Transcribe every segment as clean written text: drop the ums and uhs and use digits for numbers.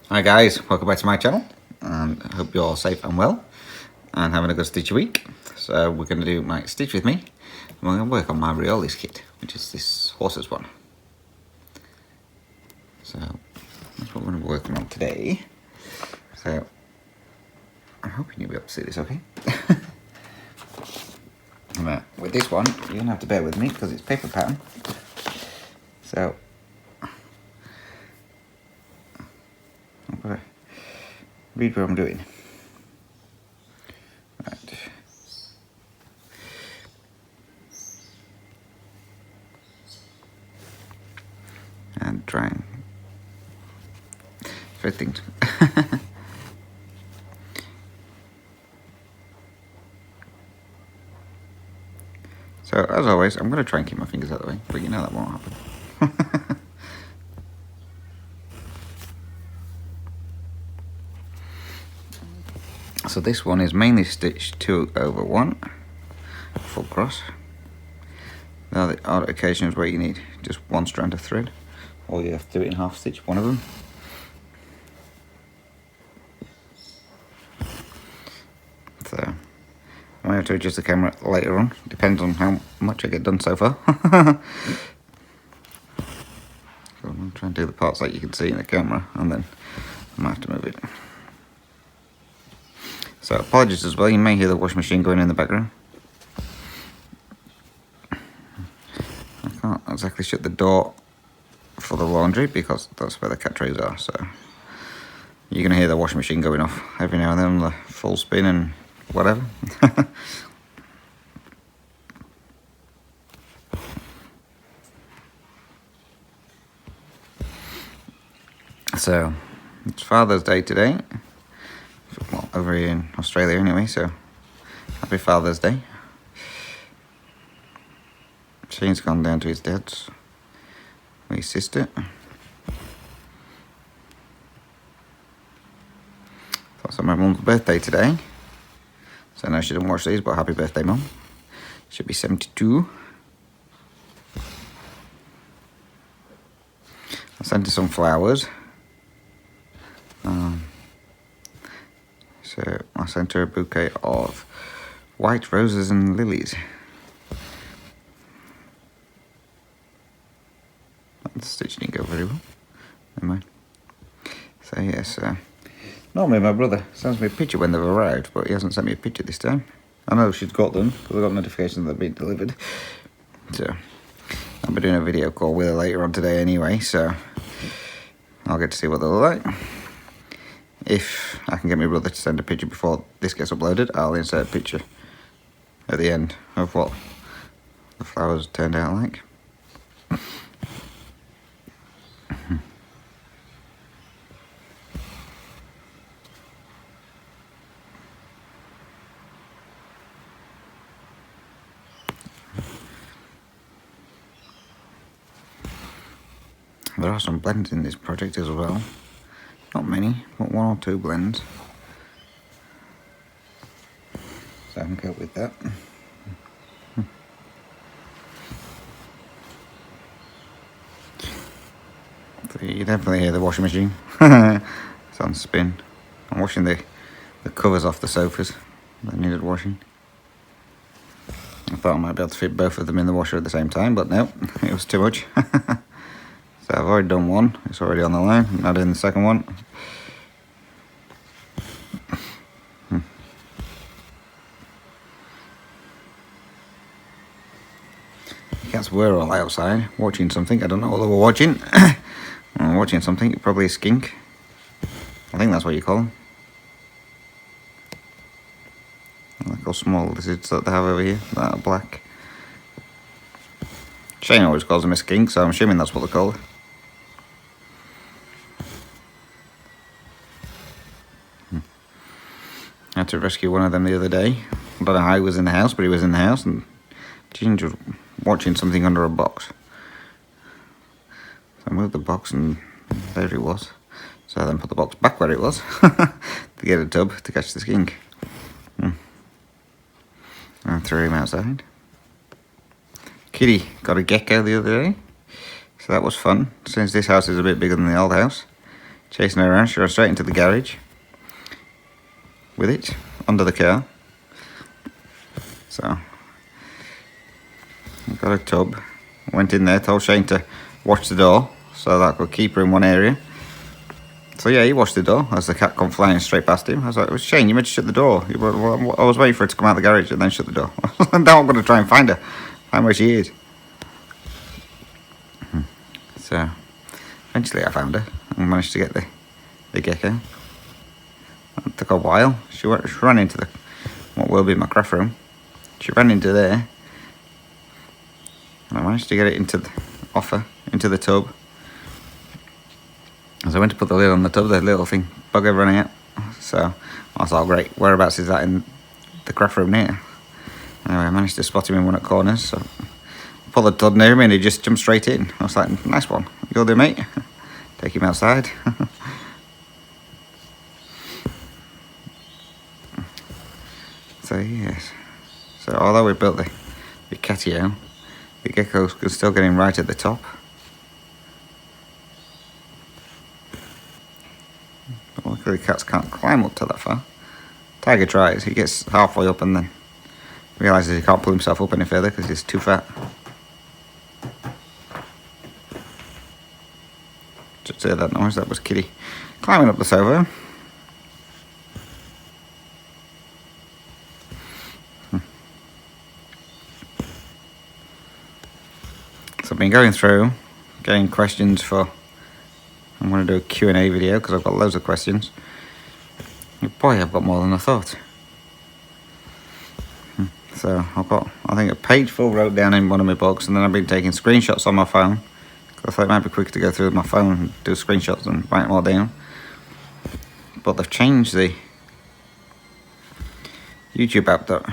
Hi guys, welcome back to my channel, and I hope you're all safe and well and having a good stitchy week. So we're going to do my Stitch With Me, and we're going to work on my Riolis kit, which is this horses one. So that's what we're going to be working on today. So I'm hoping you'll be able to see this okay. With this one, you're going to have to bear with me because it's paper pattern. So I've got to read what I'm doing. Right. And try and fit things. So as always, I'm going to try and keep my fingers out of the way, but you know that won't happen. So this one is mainly stitched 2/1 full cross. There are the odd occasions where you need just one strand of thread, or you have to do it in half stitch, one of them. So I might have to adjust the camera later on, depends on how much I get done so far. So I'm trying to do the parts that you can see in the camera, and then I might have to move it. So apologies as well, you may hear the washing machine going in the background. I can't exactly shut the door for the laundry because that's where the cat trays are, so you're going to hear the washing machine going off every now and then, the full spin and whatever. So it's Father's Day today, well, over here in Australia anyway, so happy Father's Day. Shane's gone down to his dad's with his sister. It's my mum's birthday today, so no, she didn't watch these, but happy birthday, Mum. Should be 72. I sent her some flowers. So I sent her a bouquet of white roses and lilies. The stitch didn't go very well. Never mind. So yes, normally my brother sends me a picture when they've arrived, but he hasn't sent me a picture this time. I know she's got them because I got notifications that they've been delivered. So I'll be doing a video call with her later on today anyway, so I'll get to see what they look like. If I can get my brother to send a picture before this gets uploaded, I'll insert a picture at the end of what the flowers turned out like. There are some blends in this project as well. Not many, but 1 or 2 blends. So I can cope with that. So you definitely hear the washing machine. It's on spin. I'm washing the covers off the sofas that needed washing. I thought I might be able to fit both of them in the washer at the same time, but no, it was too much. So I've already done one, it's already on the line, I'm now doing the second one. The cats were all outside watching something, I don't know what they were watching. I'm watching something, probably a skink. I think that's what you call them. I like how small lizards that they have over here, that are black. Shane always calls them a skink, so I'm assuming that's what they call it. I had to rescue one of them the other day. I don't know how he was in the house, but he was in the house, and Ginger was watching something under a box. So I moved the box, and there it was. So I then put the box back where it was to get a tub to catch the skink. And threw him outside. Kitty got a gecko the other day, so that was fun. Since this house is a bit bigger than the old house, chasing her around. She ran straight into the garage with it under the car. So I got a tub, went in there, told Shane to watch the door so that I could keep her in one area. So yeah, he watched the door as the cat come flying straight past him. I was like, Shane, you meant to shut the door. I was waiting for her to come out of the garage and then shut the door. Now I'm going to try and find her, find where she is. So eventually I found her and managed to get the gecko. It took a while. She ran into what will be my craft room. She ran into there. And I managed to get it into the tub. As I went to put the lid on the tub, the little thing, bugger running out. So I thought, great, whereabouts is that in the craft room near? Anyway, I managed to spot him in one of the corners. So I pulled the tub near him and he just jumped straight in. I was like, nice one, you'll do, mate. Take him outside. So yes. So although we built the catio, the gecko could still get in right at the top. But luckily cats can't climb up to that far. Tiger tries, he gets halfway up and then realises he can't pull himself up any further because he's too fat. Just hear that noise, that was Kitty climbing up the sofa. So I've been going through, getting questions for, I'm going to do a Q&A video because I've got loads of questions. Boy, I've got more than I thought. So I've got, I think, a page full wrote down in one of my books, and then I've been taking screenshots on my phone. Because I thought it might be quicker to go through my phone and do screenshots and write them all down. But they've changed the YouTube app that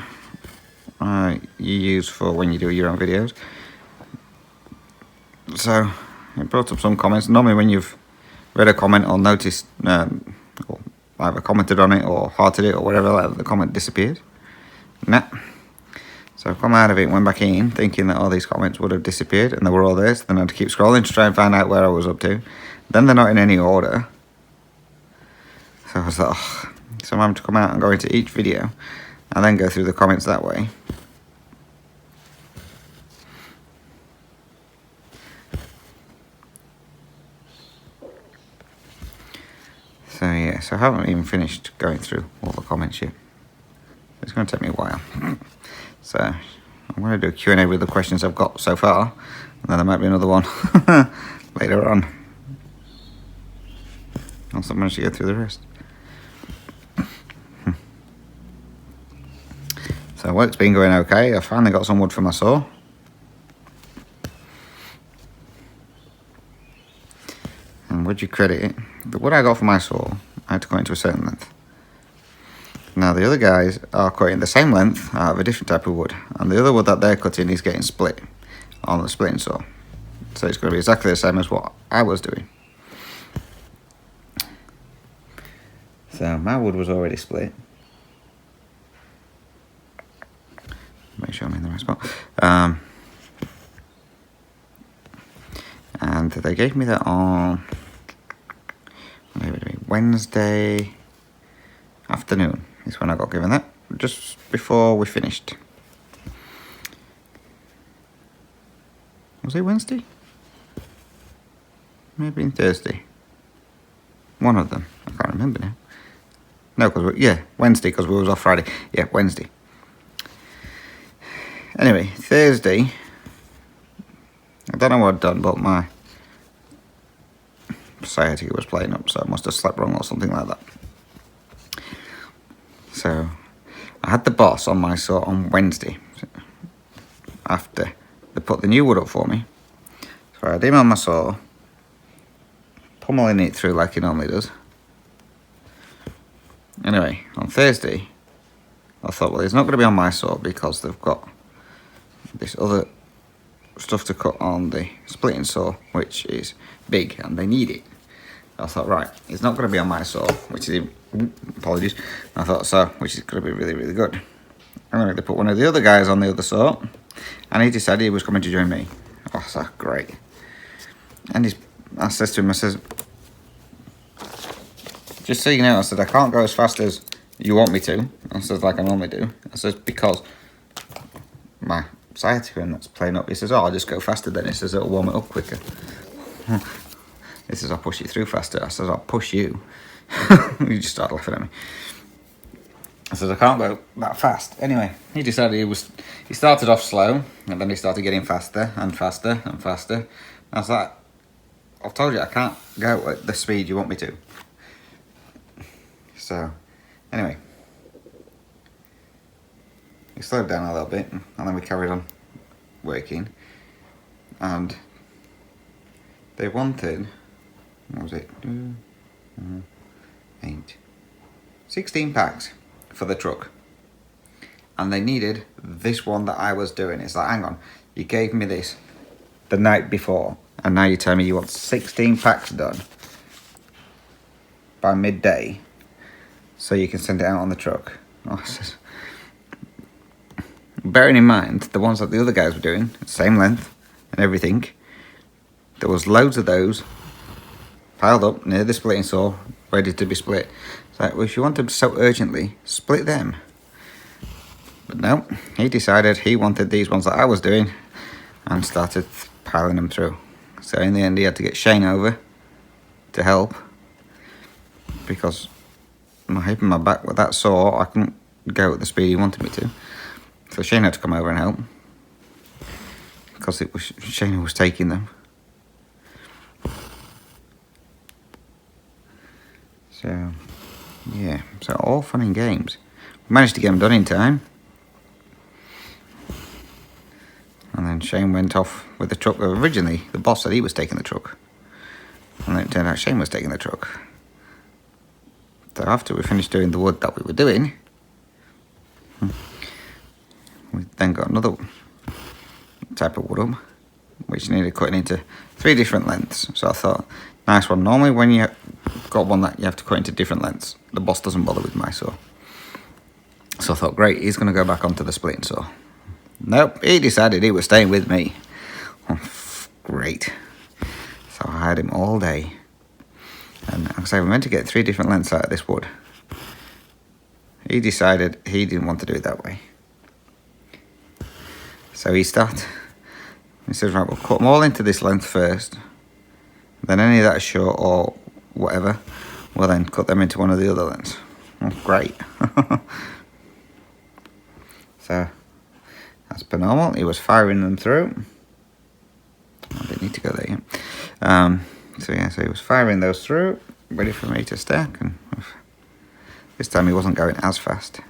you use for when you do your own videos. So it brought up some comments. Normally when you've read a comment or noticed, or either commented on it or hearted it or whatever, the comment disappeared. Nah. So I've come out of it, went back in, thinking that all these comments would have disappeared, and they were all there, so then I had to keep scrolling to try and find out where I was up to. Then they're not in any order. So I was like, oh. So I'm having to come out and go into each video, and then go through the comments that way. So yeah, so I haven't even finished going through all the comments yet. It's going to take me a while. So I'm going to do a Q&A with the questions I've got so far, and then there might be another one later on. Once I manage to get through the rest. So work's been going okay. I finally got some wood for my saw. And would you credit it? The wood I got for my saw, I had to cut into a certain length. Now the other guys are cutting the same length out of a different type of wood, and the other wood that they're cutting is getting split on the splitting saw. So it's going to be exactly the same as what I was doing. So my wood was already split. Make sure I'm in the right spot. And they gave me that on Wednesday afternoon is when I got given that, just before we finished. Was it Wednesday? Maybe Thursday. One of them. I can't remember now. No, Wednesday, because we was off Friday. Yeah, Wednesday. Anyway, Thursday, I don't know what I'd done, but my sciatica was playing up, so I must have slept wrong or something like that. So I had the boss on my saw on Wednesday after they put the new wood up for me. So I had him on my saw, pummeling it through like he normally does. Anyway, on Thursday, I thought, well, it's not going to be on my saw because they've got this other stuff to cut on the splitting saw, which is big, and they need it. I thought, right, it's not going to be on my saw, which is, apologies, I thought so, which is going to be really, really good. I'm going to put one of the other guys on the other saw, and he decided he was coming to join me. Oh, so great. And I says to him, I says, just so you know, I said, I can't go as fast as you want me to. I said, like I normally do. I said, because my sciatica and that's playing up. He says, oh, I'll just go faster then. He says, it'll warm it up quicker. He says, I'll push you through faster. I says, I'll push you. You just start laughing at me. I said, I can't go that fast. Anyway, he decided he started off slow, and then he started getting faster and faster and faster. I was like, I've told you I can't go at the speed you want me to. So, anyway, we slowed down a little bit, and then we carried on working. And they wanted, what was it? 8, 16 packs for the truck. And they needed this one that I was doing. It's like, hang on, you gave me this the night before, and now you tell me you want 16 packs done by midday so you can send it out on the truck. Oh, bearing in mind, the ones that the other guys were doing, same length and everything, there was loads of those piled up near the splitting saw, ready to be split. It's like, well, if you want them so urgently, split them. But no, he decided he wanted these ones that I was doing and started piling them through. So in the end, he had to get Shane over to help, because my hip and my back with that saw, I couldn't go at the speed he wanted me to. So Shane had to come over and help, because it was Shane who was taking them. So, yeah, so all fun and games. We managed to get them done in time. And then Shane went off with the truck. Originally, the boss said he was taking the truck. And then it turned out Shane was taking the truck. So after we finished doing the wood that we were doing, we then got another type of wood up, which needed cutting into 3 different lengths. So I thought, nice one. Normally when you got one that you have to cut into different lengths, the boss doesn't bother with my saw. So I thought, great, he's going to go back onto the splitting saw. Nope, he decided he was staying with me. Oh, great. So I had him all day. And like I say, we meant to get 3 different lengths out of this wood. He decided he didn't want to do it that way. So he says, right, we'll cut them all into this length first. Then any that are short or whatever, we'll then cut them into one of the other lengths. Oh, great. So, as per normal, he was firing them through. I didn't need to go there yet. So he was firing those through, ready for me to stack. And this time he wasn't going as fast.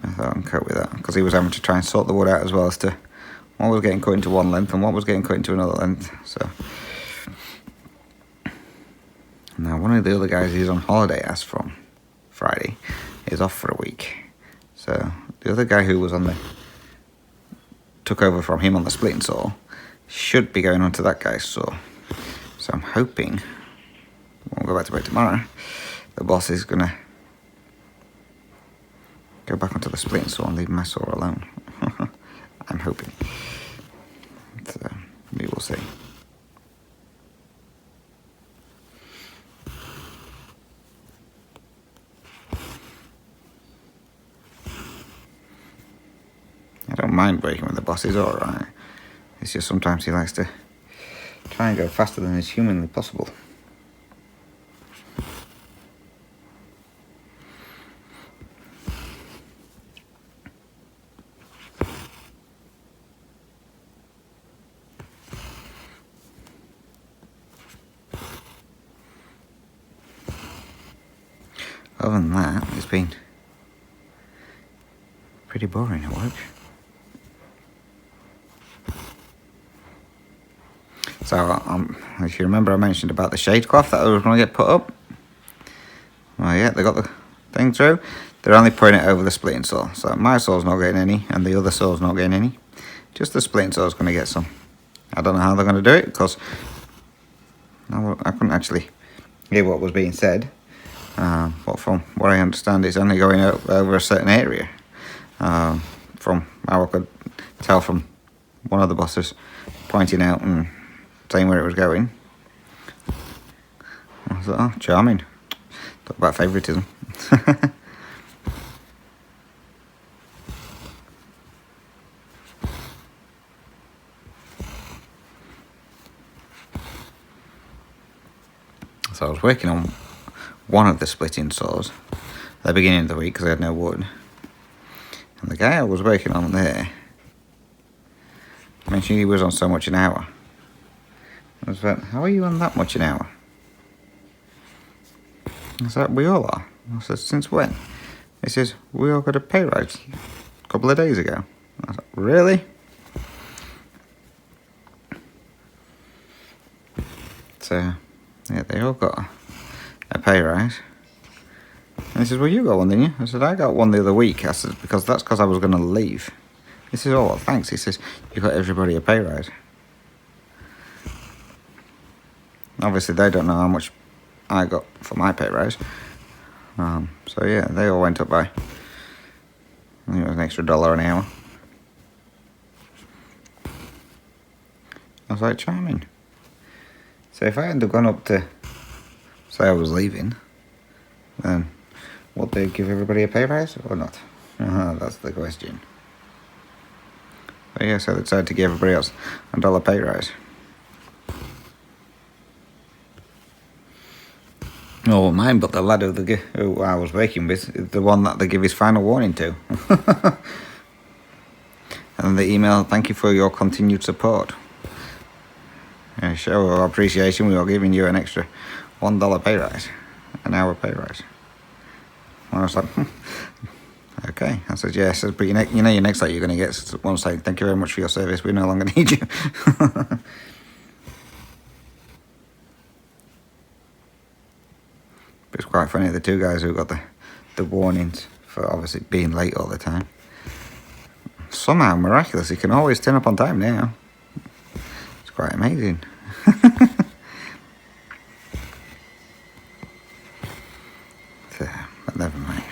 I thought I can cope with that, because he was having to try and sort the wood out as well as to what was getting cut into one length and what was getting cut into another length. So now one of the other guys he's on holiday as from Friday is off for a week. So the other guy who was took over from him on the splitting saw should be going on to that guy's saw. So I'm hoping, when we go back to work tomorrow, the boss is going to go back onto the splitting saw and leave my saw alone. I'm hoping. So we will see. I don't mind breaking with the boss, he's alright. It's just sometimes he likes to try and go faster than is humanly possible. Other than that, it's been pretty boring at work. So, if you remember, I mentioned about the shade cloth that I was going to get put up. Well, yeah, they got the thing through. They're only putting it over the splitting saw. So my saw's not getting any, and the other saw's not getting any. Just the splitting saw's going to get some. I don't know how they're going to do it, because I couldn't actually hear what was being said. But from what I understand, it's only going over a certain area. From how I could tell from one of the bosses pointing out and saying where it was going. thought, oh, charming. Talk about favouritism. So I was working on one of the splitting saws at the beginning of the week because I had no wood. And the guy I was working on there mentioned he was on so much an hour. I was like, how are you on that much an hour? I said, we all are. I said, since when? He says, we all got a pay rise a couple of days ago. I was like, really? So, yeah, they all got a pay rise. And he says, well, you got one, didn't you? I said, I got one the other week. I said, because that's because I was going to leave. He says, oh, well, thanks. He says, you got everybody a pay rise. Obviously, they don't know how much I got for my pay rise. So, yeah, they all went up by, I think it was an extra $1 an hour. I was like, charming. So if I hadn't gone up to say I was leaving, then would they give everybody a pay rise or not? That's the question. But yeah, so they decided to give everybody else a $1 pay rise. Oh, mine, but the lad who I was working with is the one that they give his final warning to. And the email, thank you for your continued support. Show our appreciation, we are giving you an extra $1 pay rise, an hour pay rise. And I was like, okay. I said, yeah. I said, but your next letter you're going to get one saying, thank you very much for your service, we no longer need you. But it's quite funny, the two guys who got the warnings for obviously being late all the time. Somehow, miraculously, can always turn up on time now. It's quite amazing. So, but never mind.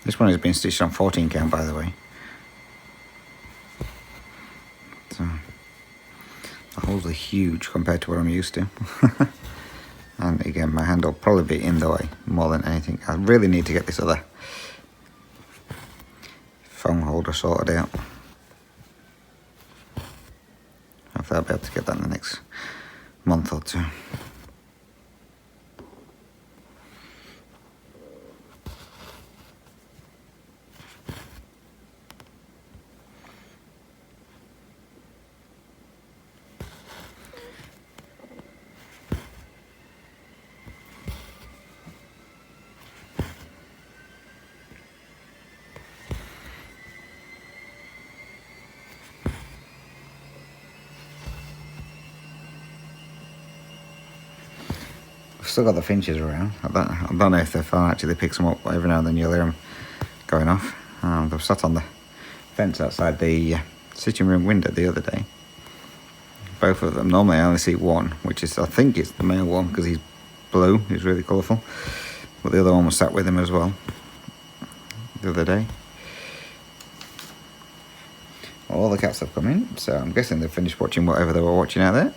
This one has been stitched on 14 count, by the way. So, the holes are huge compared to what I'm used to. And again, my hand will probably be in the way more than anything. I really need to get this other phone holder sorted out. Hopefully I'll be able to get that in the next month or two. Still got the finches around. I don't know if the phone actually picks them up. Every now and then you'll hear them going off. They've sat on the fence outside the sitting room window the other day. Both of them. Normally I only see one, which is, I think it's the male one because he's blue. He's really colourful. But the other one was sat with him as well the other day. All the cats have come in, so I'm guessing they've finished watching whatever they were watching out there.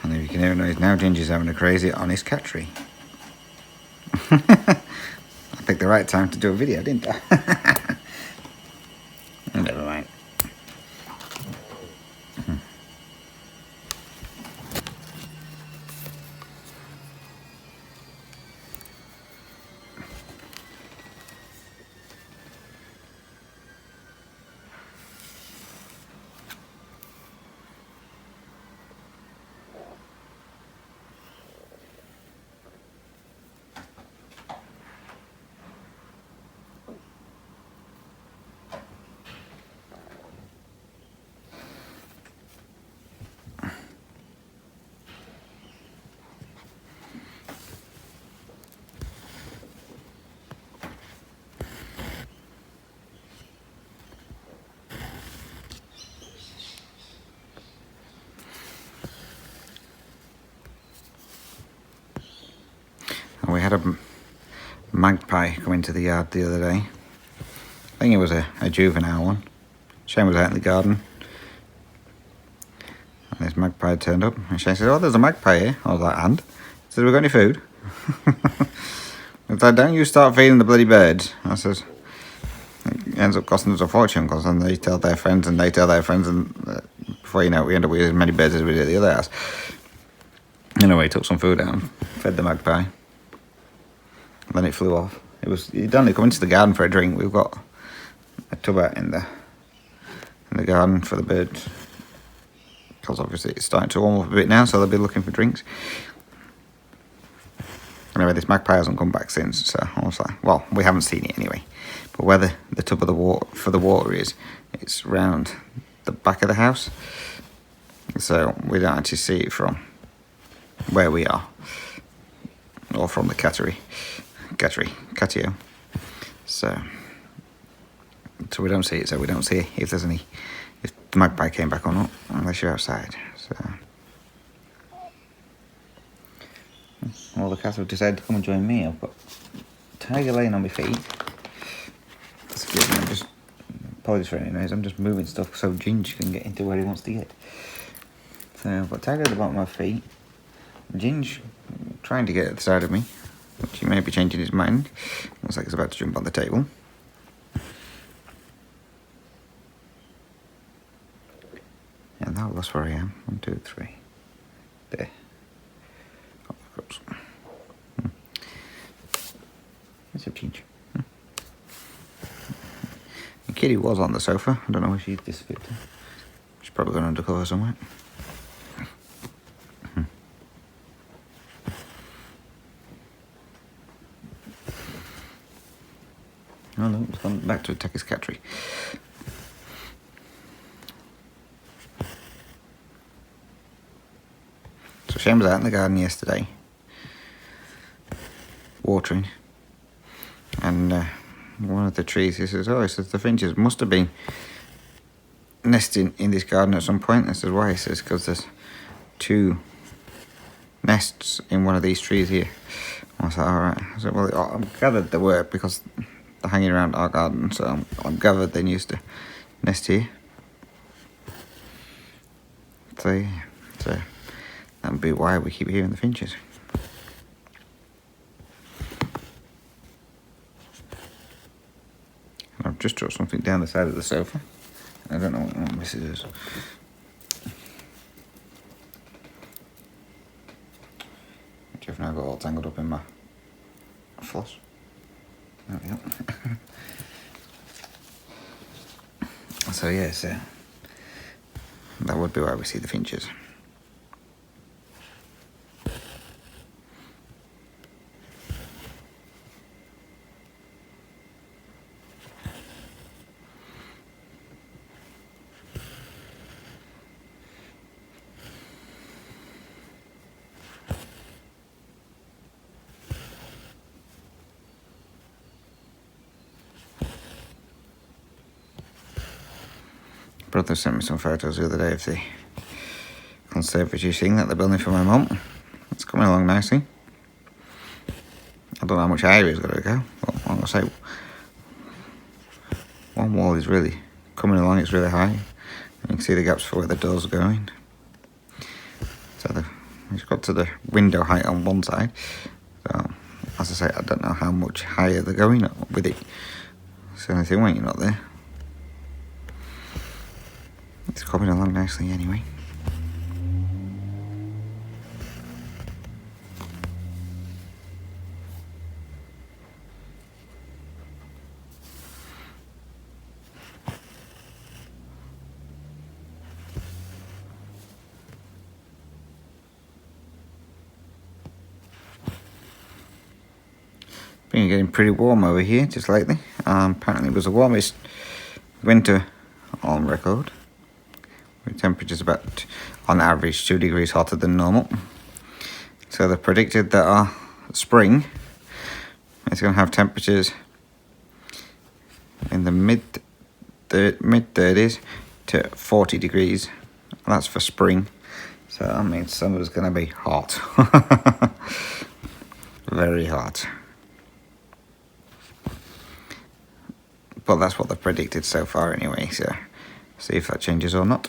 And if you can hear a noise now, Ginger's having a crazy on his cat tree. I picked the right time to do a video, didn't I? Never mind. had a magpie come into the yard the other day. I think it was a juvenile one. Shane was out in the garden. And this magpie turned up. And Shane said, "Oh, there's a magpie here." I was like, "And?" He said, "Have we got any food?" I was like, "Don't you start feeding the bloody birds." I said, "It ends up costing us a fortune because then they tell their friends and they tell their friends, and before you know it, we end up with as many birds as we did at the other house." Anyway, took some food out and fed the magpie. Then it flew off. He'd only come into the garden for a drink. We've got a tub out in the garden for the birds, because obviously it's starting to warm up a bit now, so they'll be looking for drinks. Anyway, this magpie hasn't come back since, so I was like, well, we haven't seen it anyway. But where the tub of the water is, it's round the back of the house, so we don't actually see it from where we are, or from the cattery. So we don't see it. So we don't see if the magpie came back or not, unless you're outside. So, well, the cats have decided to come and join me. I've got Tiger laying on my feet. Excuse me, apologies for any noise. I'm just moving stuff so Ginge can get into where he wants to get. So I've got Tiger at the bottom of my feet. Ginge trying to get at the side of me, which he may be changing his mind. Looks like he's about to jump on the table. And now that's where I am. 1, 2, 3. There. Oh, oops. What's up, Ginge? The kitty was on the sofa. I don't know where she disappeared to. She's probably gone undercover somewhere. Oh no, it's gone back to attack his cattery. So Shane was out in the garden yesterday, watering, and one of the trees, he says, the finches must have been nesting in this garden at some point. I said, why? He says, because there's 2 nests in one of these trees here. I was like, alright. I said, well, I'm gathered there were, because they're hanging around our garden, so I'm gathered they used to nest here. So yeah, that would be why we keep hearing the finches. And I've just dropped something down the side of the sofa. I don't know what this is. Which I've now got all tangled up in my floss. There we go. So yes, that would be why we see the finches. Brother sent me some photos the other day of the conservatory thing that they're building for my mum. It's coming along nicely. I don't know how much higher it's got to go, but I'm going to say one wall is really coming along, it's really high. You can see the gaps for where the doors are going. So it's got to the window height on one side. So, as I say, I don't know how much higher they're going with it. It's the only thing when you're not there. It's coming along nicely anyway. Been getting pretty warm over here just lately. Apparently it was the warmest winter on record, with temperatures about on average 2 degrees hotter than normal. So they predicted that our spring is going to have temperatures in the mid 30s to 40 degrees. That's for spring. So that means summer's going to be hot. very hot. But that's what they've predicted so far anyway, so see if that changes or not.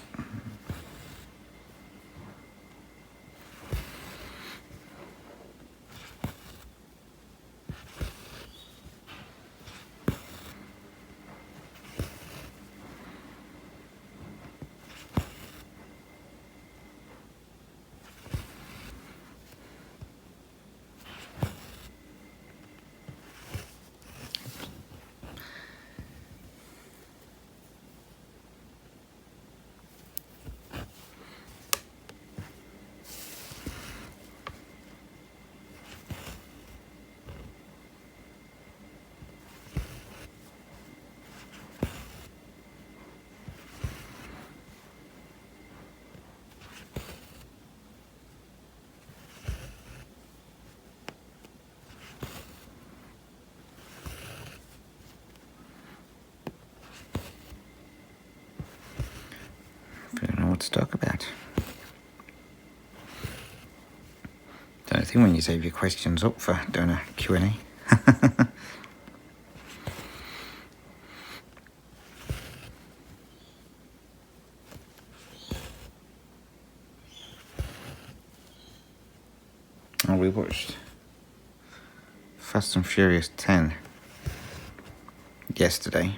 I don't know what to talk about. Don't think when you save your questions up for doing a Q&A. Oh, we watched Fast and Furious 10 yesterday.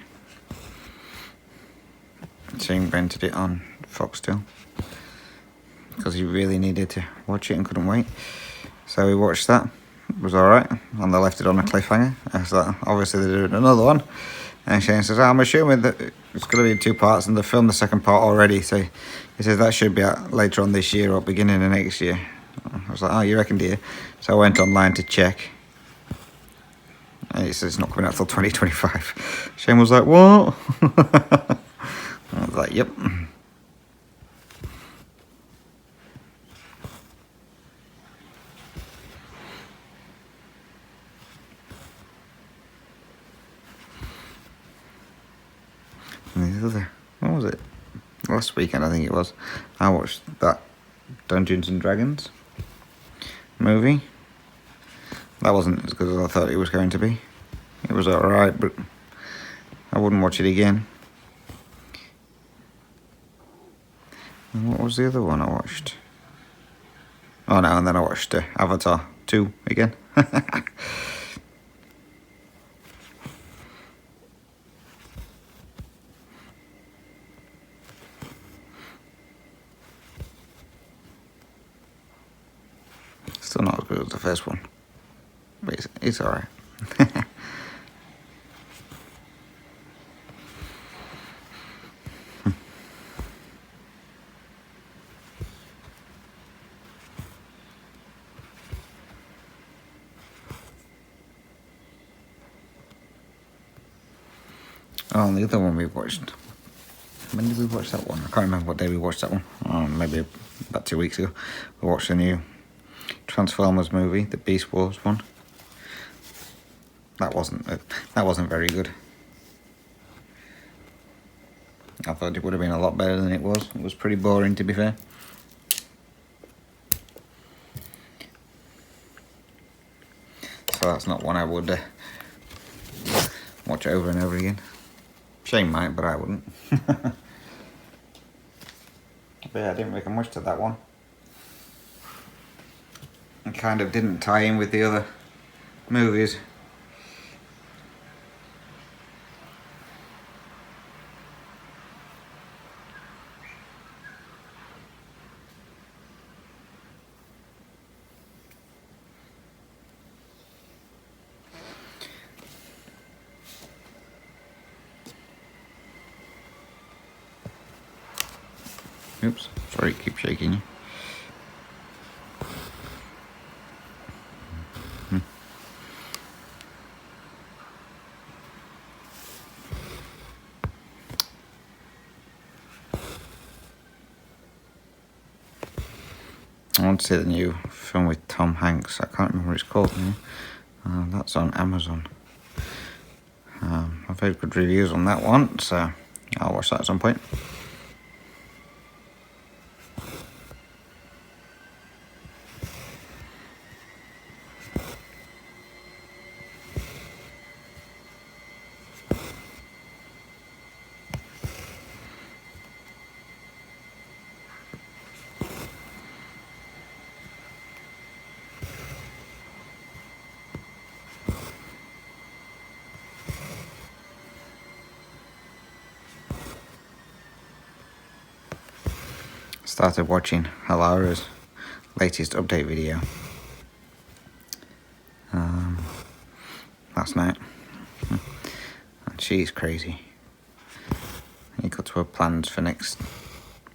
Shane rented it on Foxtel because he really needed to watch it and couldn't wait. So we watched that. It was alright. And they left it on a cliffhanger. So obviously they're doing another one. And Shane says, I'm assuming that it's going to be in 2 parts and they filmed the second part already. So he says that should be out later on this year or beginning of next year. I was like, oh, you reckon, dear? So I went online to check. And it says it's not coming out till 2025. Shane was like, what? I was like, yep. And the other, what was it? Last weekend, I think it was. I watched that Dungeons and Dragons movie. That wasn't as good as I thought it was going to be. It was alright, but I wouldn't watch it again. And what was the other one I watched? Oh no, and then I watched Avatar 2 again. Still not as good as the first one, but it's alright. Oh, and the other one we watched. When did we watch that one? I can't remember what day we watched that one. Oh, maybe about 2 weeks ago. We watched the new Transformers movie, the Beast Wars one. That wasn't very good. I thought it would have been a lot better than it was. It was pretty boring, to be fair. So that's not one I would watch over and over again. Shane might, but I wouldn't. But yeah, I didn't reckon much to that one. It kind of didn't tie in with the other movies. Oops, sorry, keep shaking you. I want to see the new film with Tom Hanks. I can't remember what it's called now. That's on Amazon. I've heard good reviews on that one, so I'll watch that at some point. started watching Alara's latest update video last night, and she's crazy. He got to her plans for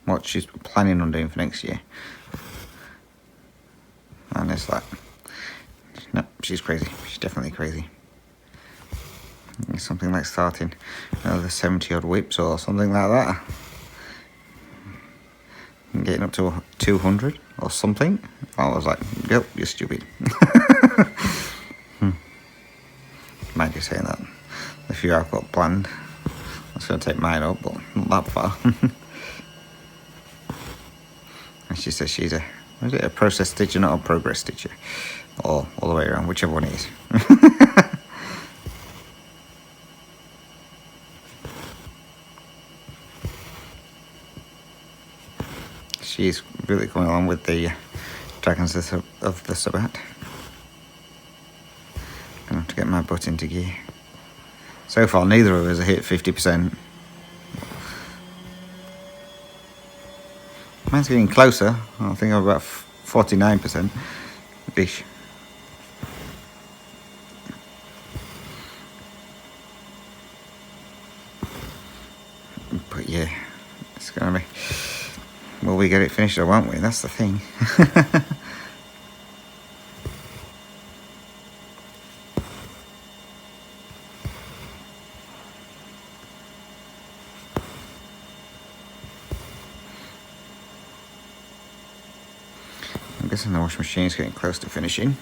what she's planning on doing for next year, and it's like, no, she's crazy. She's definitely crazy. It's something like starting another 70 odd whips or something like that, and getting up to 200 or something. I was like, yep, you're stupid. Mind you saying that. The few I've got planned, that's going to take mine up, but not that far. And she says she's a process stitcher, not a progress stitcher, or all the way around, whichever one it is. She's really coming along with the Dragons of the Sabbat. Gonna have to get my butt into gear. So far, neither of us have hit 50%. Mine's getting closer. I think I'm about 49% ish. But yeah, it's gonna be. Will we get it finished or won't we? That's the thing. I'm guessing the washing machine's getting close to finishing.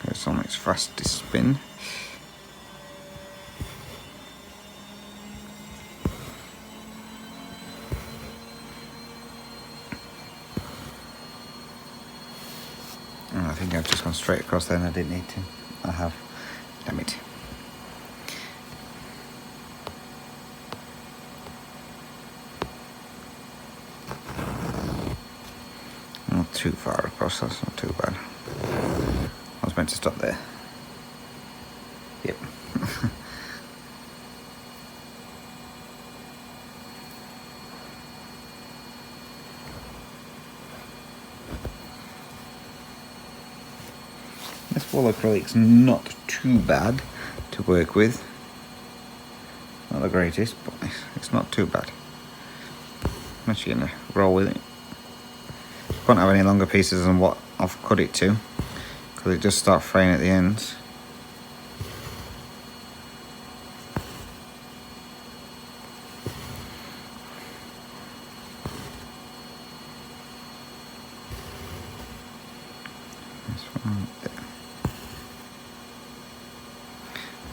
It's on its fastest spin. I think I've just gone straight across there and I didn't need to. I have. Damn it. Not too far across, that's not too bad. I was meant to stop there. Yep. This wall acrylic's not too bad to work with. Not the greatest, but it's not too bad. I'm actually going to roll with it. Can't have any longer pieces than what I've cut it to, because it just starts fraying at the ends.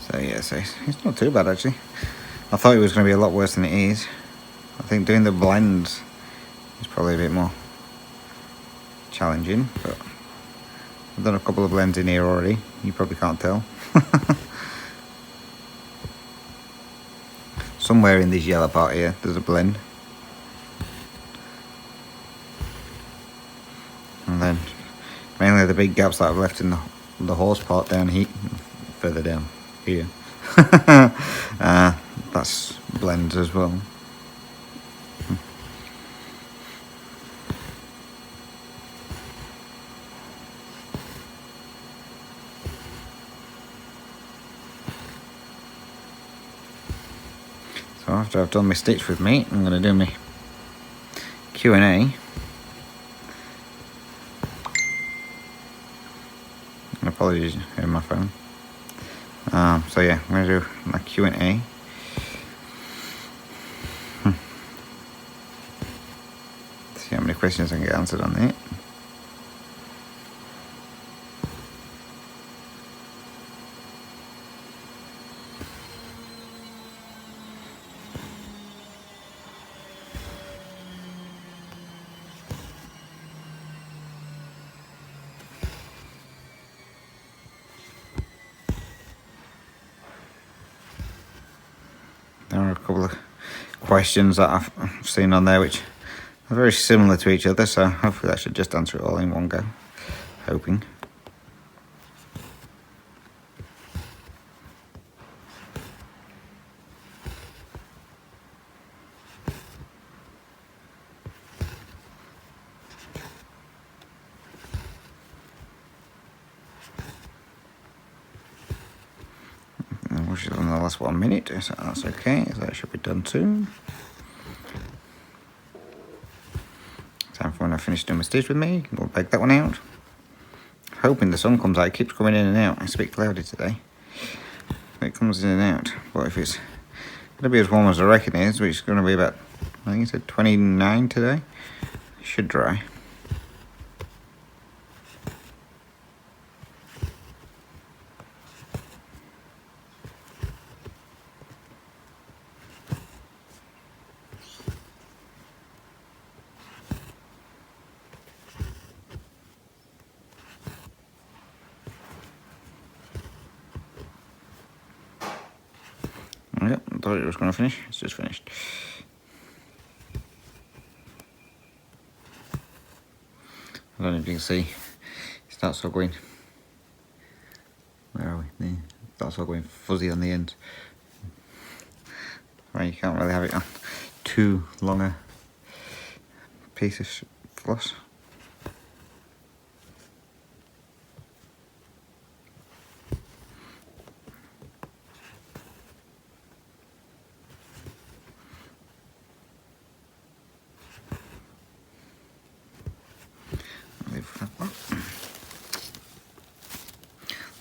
So yeah, so it's not too bad actually. I thought it was going to be a lot worse than it is. I think doing the blends is probably a bit more challenging, but I've done a couple of blends in here already. You probably can't tell. Somewhere in this yellow part here, there's a blend. And then mainly the big gaps that I've left in the horse part down here, further down here. That's blends as well. So after I've done my stitch with meat, I'm going to do my Q&A. Apologies, in my phone. So yeah, I'm going to do my Q&A. See how many questions I can get answered on it. There are a couple of questions that I've seen on there which are very similar to each other, so hopefully that should just answer it all in one go. Hoping. which is on the last 1 minute, so that's okay, so that should be done soon. Time for when I finish doing my stitch with me, we'll bag that one out. Hoping the sun comes out, it keeps coming in and out, it's a bit cloudy today. It comes in and out, but if it's going to be as warm as I reckon it is, which is going to be about, I think it said 29 today, it should dry. Yep, I thought it was going to finish, it's just finished. I don't know if you can see, it starts all going, where are we? There. It starts all going fuzzy on the ends. Right, you can't really have it on too long a piece of floss.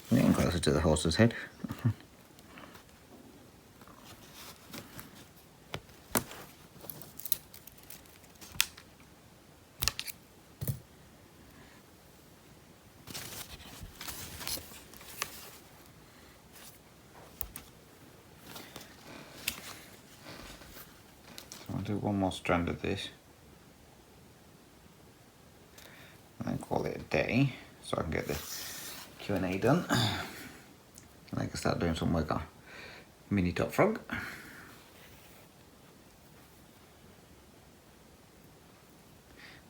Getting closer to the horse's head. So I'll do one more strand of this and then call it a day so I can get the Q&A done. And I can start doing some work on mini top frog.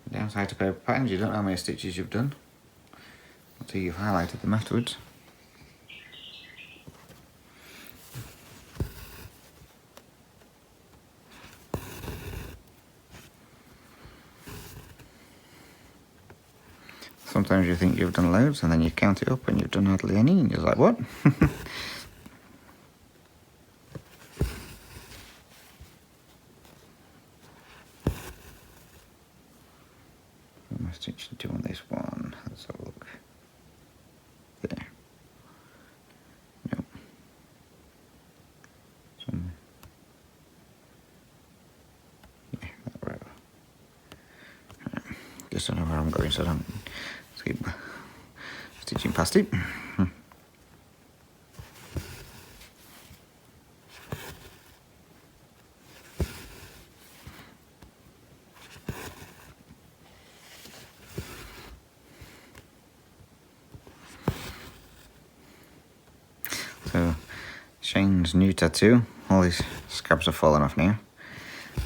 The downside to paper patterns, you don't know how many stitches you've done until you've highlighted them afterwards. Sometimes you think you've done loads and then you count it up and you've done hardly any and you're like, what? What am I stitching to on this one? Let's have a look. There. Nope. Somewhere. Yeah, that right. Just don't know where I'm going, so I don't keep stitching past it. So Shane's new tattoo, all these scabs have fallen off now.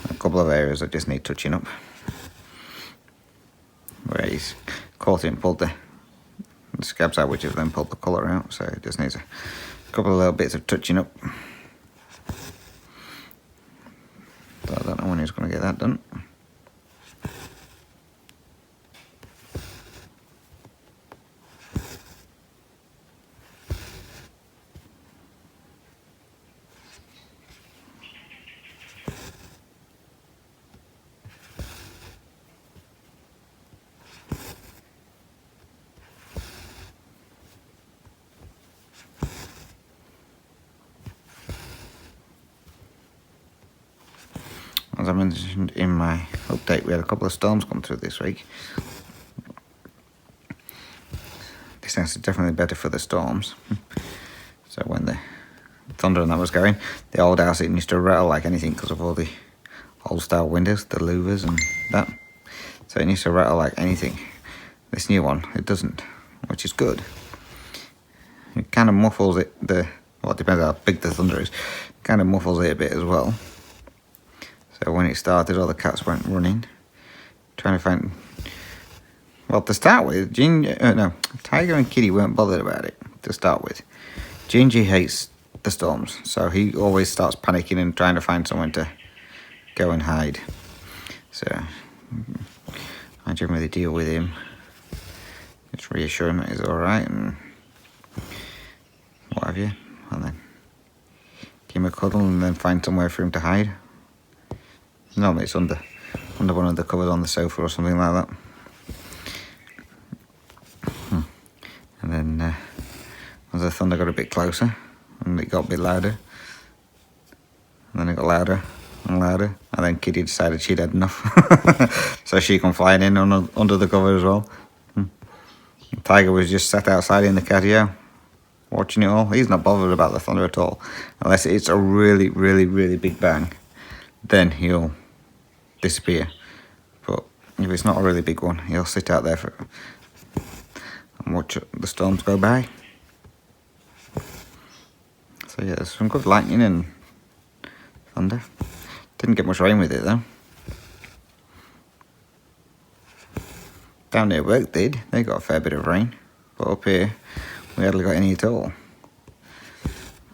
A couple of areas that just need touching up. Where he's caught it and pulled the scabs out, which have then pulled the colour out, so it just needs a couple of little bits of touching up. So I don't know when he's going to get that done. As I mentioned in my update, we had a couple of storms come through this week. This house is definitely better for the storms. So when the thunder and that was going, the old house, it used to rattle like anything because of all the old style windows, the louvers and that. So it used to rattle like anything. This new one, it doesn't, which is good. It kind of muffles it, well, it depends how big the thunder is, it kind of muffles it a bit as well. So when it started, all the cats went running, trying to find... Well, to start with, Tiger and Kitty weren't bothered about it, to start with. Gingy hates the storms, so he always starts panicking and trying to find somewhere to go and hide. So I generally deal with him, just reassure him that he's alright and what have you, and then him a cuddle and then find somewhere for him to hide. Normally it's under one of the covers on the sofa or something like that. And then as the thunder got a bit closer and it got a bit louder, and then it got louder and louder, and then Kitty decided she'd had enough. So she come flying in under the cover as well. Tiger was just sat outside in the catio watching it all. He's not bothered about the thunder at all, unless it's a really, really, really big bang. Then he'll disappear. But if it's not a really big one, he'll sit out there and watch the storms go by. So yeah, there's some good lightning and thunder. Didn't get much rain with it though. Down near work did. They got a fair bit of rain. But up here, we hardly got any at all.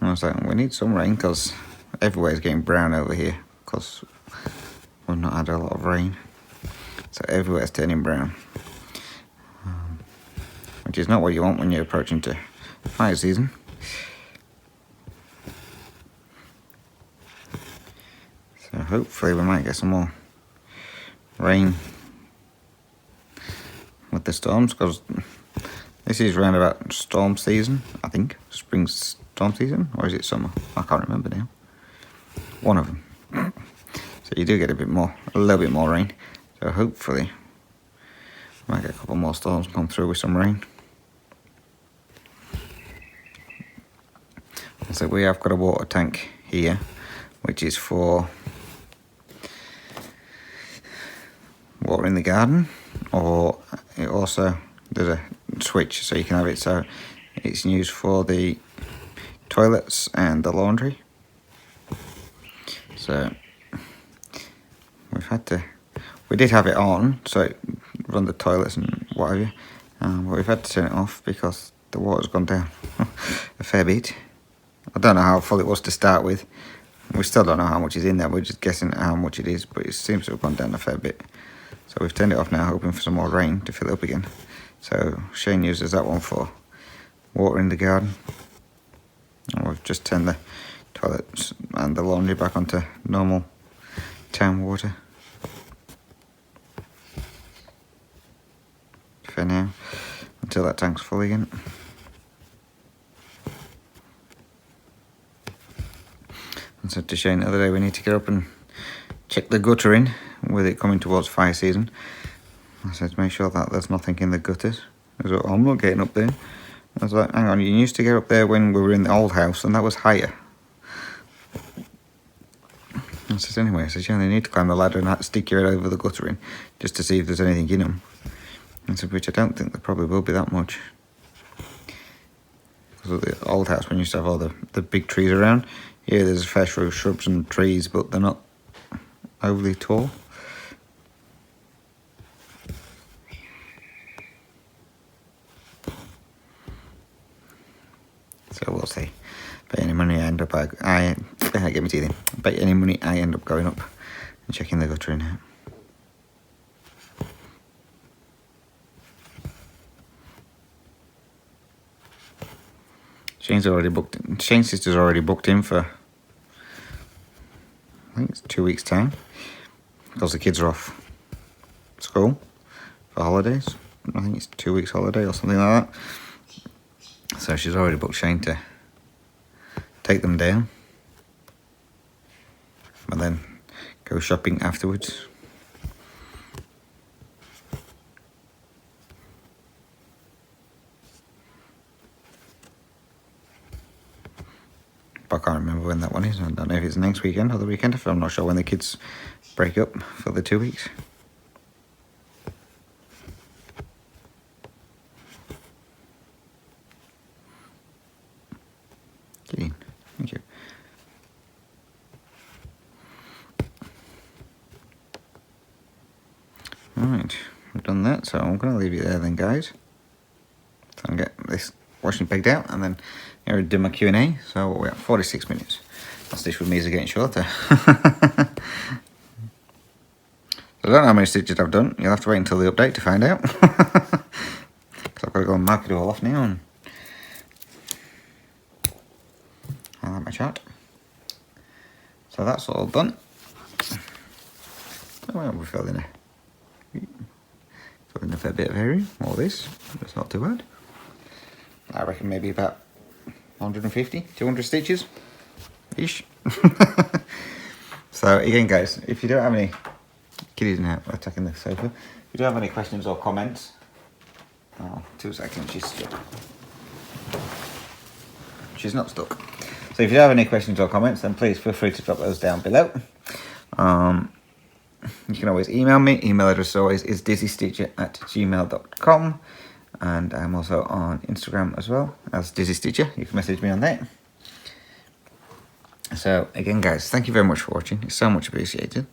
And I was like, we need some rain because everywhere's getting brown over here because we've not had a lot of rain. So everywhere's turning brown. Which is not what you want when you're approaching to fire season. So hopefully we might get some more rain with the storms, because this is round about storm season, I think. Spring storm season, or is it summer? I can't remember now. One of them. So you do get a little bit more rain. So hopefully we might get a couple more storms come through with some rain. So we have got a water tank here, which is for water in the garden, or it also there's a switch so you can have it so it's used for the toilets and the laundry. So we did have it on so it run the toilets and whatever, but we've had to turn it off because the water's gone down a fair bit. I don't know how full it was to start with. We still don't know how much is in there. We're just guessing at how much it is, but it seems to have gone down a fair bit. So we've turned it off now, hoping for some more rain to fill it up again. So Shane uses that one for water in the garden. And we've just turned the toilets and the laundry back onto normal town water. For now, until that tank's full again. I said to Shane the other day, we need to get up and check the guttering with it coming towards fire season. I said to make sure that there's nothing in the gutters. He was like, I'm not getting up there. I was like, hang on, you used to get up there when we were in the old house and that was higher. I said, anyway, I said, you only need to climb the ladder and stick your head over the guttering just to see if there's anything in them. I said, which I don't think there probably will be that much. Because of the old house, when you used to have all the big trees around, yeah, there's a fair few shrubs and trees, but they're not overly tall. So we'll see. Bet any money I end up, get me teeth in. Bet any money I end up going up and checking the guttering out. Shane's sister's already booked in for, I think it's 2 weeks' time, because the kids are off school for holidays. I think it's 2 weeks holiday or something like that. So she's already booked Shane to take them down and then go shopping afterwards. I can't remember when that one is. I don't know if it's next weekend or the weekend. I'm not sure when the kids break up for the 2 weeks. Get in. Thank you. Alright, we've done that, so I'm going to leave it there then, guys. So I can get this washing pegged out and then do my Q&A. So we're at 46 minutes. That's this with me is getting shorter. I don't know how many stitches I've done. You'll have to wait until the update to find out. Because I've got to go and mark it all off now. And I'll have my chart. So that's all done. Well, we're filling a fair bit of area, all this. It's not too bad. I reckon maybe about 150, 200 stitches ish. So again, guys, if you don't have any kitties now attacking the sofa, if you don't have any questions or comments, 2 seconds, she's not stuck. So if you have any questions or comments, then please feel free to drop those down below. You can always email me. Email address always is dizzystitcher@gmail.com, and I'm also on Instagram as well as Dizzy Stitcher. You can message me on there. So again, guys, thank you very much for watching. It's so much appreciated.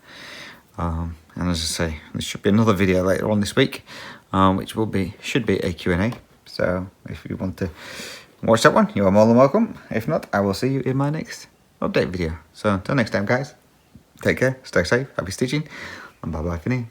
And as I say, there should be another video later on this week, which should be a Q&A. So if you want to watch that one, you are more than welcome. If not, I will see you in my next update video. So until next time, guys, take care, stay safe, happy stitching, and bye bye for now.